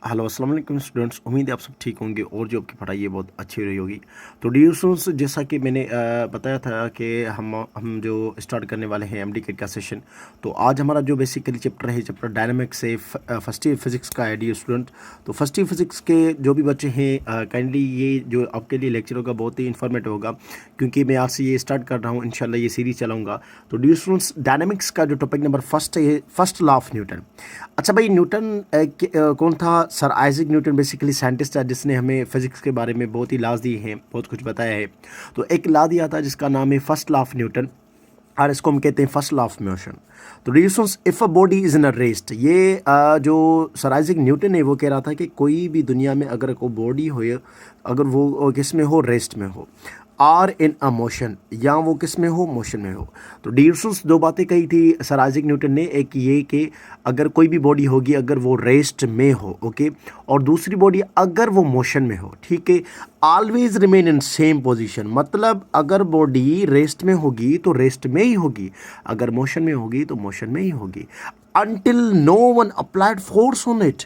Hello अस्सलाम वालेकुम students. उम्मीद है आप सब ठीक होंगे और जो आपकी पढ़ाई है बहुत अच्छी रही होगी। तो डियर स्टूडेंट्स, जैसा कि मैंने बताया था कि हम जो स्टार्ट करने वाले हैं एमडी किट का सेशन। तो आज हमारा जो बेसिकली चैप्टर है चैप्टर डायनामिक्स से फर्स्ट ईयर फिजिक्स का है डियर स्टूडेंट। तो फर्स्ट ईयर फिजिक्स के जो भी बच्चे हैं काइंडली ये जो आपके लिए लेक्चर होगा बहुत ही इन्फॉर्मेटिव होगा, क्योंकि मैं आज से ये स्टार्ट कर रहा हूँ, इंशाल्लाह ये सीरीज चलाऊँगा। तो डियर स्टूडेंट्स, डायनामिक्स का जो टॉपिक नंबर फर्स्ट है फर्स्ट लॉ ऑफ न्यूटन। अच्छा भाई, न्यूटन कौन था? Sir Isaac Newton basically scientist है जिसने हमें फिजिक्स के बारे में बहुत ही लॉज दिए हैं, बहुत कुछ बताया है। तो एक लॉ दिया था जिसका नाम है फर्स्ट लॉ ऑफ न्यूटन, और इसको हम कहते हैं फर्स्ट लॉ ऑफ मोशन। तो relations if a body is in a rest, ये जो सर आइजैक न्यूटन है वो कह रहा था कि कोई भी दुनिया में अगर कोई बॉडी हो, अगर वो किस में हो, रेस्ट में हो, आर इन अ मोशन, या वो किस में हो, मोशन में हो। तो डियर्सुस दो बातें कही थी सर आइजैक न्यूटन ने। एक ये कि अगर कोई भी बॉडी होगी अगर वो रेस्ट में हो, ओके, और दूसरी बॉडी अगर वो मोशन में हो, ठीक है, always remain in same position. मतलब अगर बॉडी रेस्ट में होगी तो रेस्ट में ही होगी, अगर मोशन में होगी तो मोशन में ही होगी, until no one applied force on it,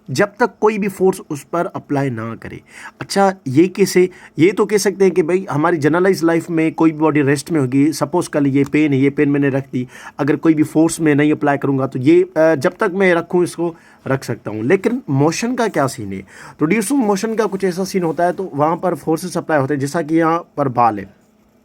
जब तक कोई भी फोर्स उस पर अप्लाई ना करे। अच्छा, ये कैसे? ये तो कह सकते हैं कि भाई हमारी जनरलाइज लाइफ में कोई भी बॉडी रेस्ट में होगी, सपोज कल ये पेन है, ये पेन मैंने रख दी, अगर कोई भी फोर्स में नहीं अप्लाई करूंगा तो ये जब तक मैं रखूं इसको रख सकता हूं। लेकिन मोशन का क्या सीन है? तो ड्यूस मोशन का कुछ ऐसा सीन होता है, तो वहां पर फोर्सेस अप्लाई होते हैं, जैसा कि यहाँ पर बाल है,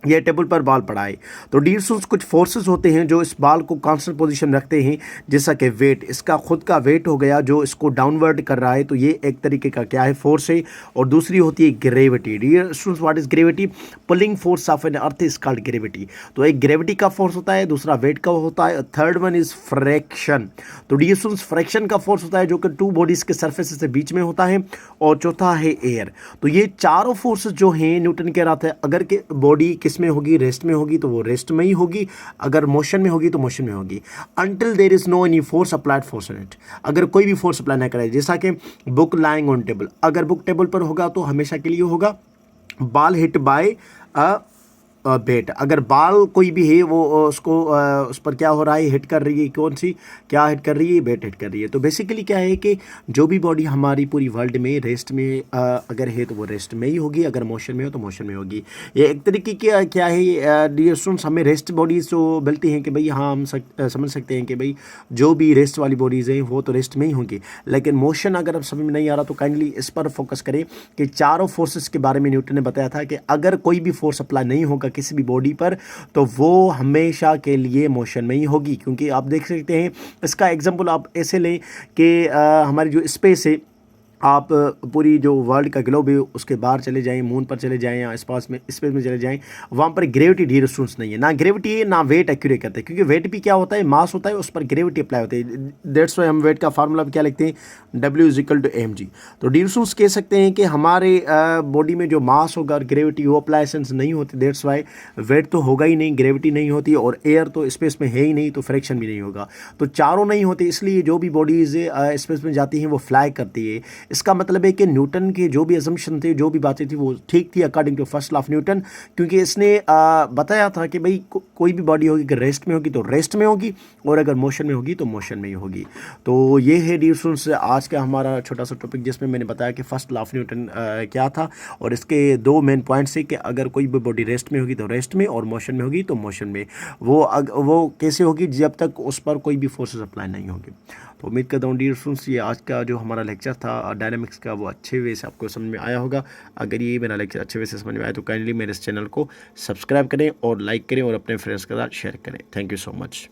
ये टेबल पर बाल पड़ा है। तो डियर्स, कुछ फोर्सेस होते हैं जो इस बाल को कांस्टेंट पोजीशन रखते हैं, जैसा कि वेट, इसका खुद का वेट हो गया जो इसको डाउनवर्ड कर रहा है, तो ये एक तरीके का क्या है, फोर्स है। और दूसरी होती है gravity. Dears, what is gravity? Pulling force of an earth is called gravity. तो एक ग्रेविटी का फोर्स होता है, दूसरा वेट का होता है, थर्ड वन इज फ्रैक्शन। तो डियर्स, फ्रैक्शन का फोर्स होता है जो कि टू बॉडीज के सर्फेस से बीच में होता है, और चौथा है एयर। तो ये चारों फोर्सेस जो हैं, न्यूटन कह रहा था अगर के बॉडी किस में होगी, रेस्ट में होगी, तो वो रेस्ट में ही होगी, अगर मोशन में होगी तो मोशन में होगी, until there is no any force applied force on it. अगर कोई भी फोर्स अप्लाई ना करे, जैसा कि बुक लाइंग ऑन टेबल, अगर बुक टेबल पर होगा तो हमेशा के लिए होगा बॉल हिट बाय बेट। अगर बाल कोई भी है वो उसको उस पर क्या हो रहा है, हिट कर रही है, कौन सी क्या हिट कर रही है, बेट हिट कर रही है। तो बेसिकली क्या है कि जो भी बॉडी हमारी पूरी वर्ल्ड में रेस्ट में अगर है तो वो रेस्ट में ही होगी, अगर मोशन में हो तो मोशन में होगी। ये एक तरीके की क्या है डियर स्टूडेंट्स, हमें रेस्ट बॉडीज जो मिलती हैं कि भाई हाँ हम समझ सकते हैं कि भाई जो भी रेस्ट वाली बॉडीज़ हैं वो तो रेस्ट में ही होंगी। लेकिन मोशन अगर अब समझ में नहीं आ रहा तो काइंडली इस पर फोकस करें कि चारों फोर्सेस के बारे में न्यूटन ने बताया था कि अगर कोई भी फोर्स अप्लाई नहीं होगा किसी भी बॉडी पर तो वो हमेशा के लिए मोशन में ही होगी। क्योंकि आप देख सकते हैं, इसका एग्जांपल आप ऐसे लें कि हमारी जो स्पेस है, आप पूरी जो वर्ल्ड का ग्लोब है उसके बाहर चले जाएं, मून पर चले जाएं या स्पेस में चले जाएं, वहाँ पर ग्रेविटी डियर स्टूडेंट्स नहीं है, ना ग्रेविटी है ना वेट एक्यूरेट करते हैं। क्योंकि वेट भी क्या होता है, मास होता है, उस पर ग्रेविटी अप्लाई होती है। दैट्स वाई हम वेट का फार्मूला क्या लिखते हैं, W=mg। तो डियर स्टूडेंट्स कह सकते हैं कि हमारे बॉडी में जो मास होगा और ग्रेविटी वो अप्लाइसेंस नहीं होती, दैट्स वाई वेट तो होगा ही नहीं, ग्रेविटी नहीं होती, और एयर तो स्पेस में है ही नहीं, तो फ्रैक्शन भी नहीं होगा। तो चारों नहीं होते, इसलिए जो भी बॉडीज स्पेस में जाती हैं वो फ्लाई करती है। इसका मतलब है कि न्यूटन के जो भी असम्पशन थे, जो भी बातें थी वो ठीक थी according to first law of Newton. क्योंकि इसने बताया था कि भाई कोई भी बॉडी होगी अगर रेस्ट में होगी तो रेस्ट में होगी, और अगर मोशन में होगी तो मोशन में ही होगी। तो ये है डियर स्टूडेंट्स आज का हमारा छोटा सा टॉपिक, जिसमें मैंने बताया कि फर्स्ट लॉ ऑफ न्यूटन क्या था, और इसके दो मेन पॉइंट्स है कि अगर कोई भी बॉडी रेस्ट में होगी तो रेस्ट में, और मोशन में होगी तो मोशन में। वो कैसे होगी, जब तक उस पर कोई भी फोर्सेस अप्लाई नहीं होगी। तो उम्मीद करता हूँ डियर स्टूडेंट्स ये आज का जो हमारा लेक्चर था डायनामिक्स का वो अच्छे वे से आपको समझ में आया होगा। अगर ये मेरा लेक्चर अच्छे वे से समझ में आया तो काइंडली मेरे इस चैनल को सब्सक्राइब करें और लाइक करें और अपने फ्रेंड्स के साथ शेयर करें। Thank you so much.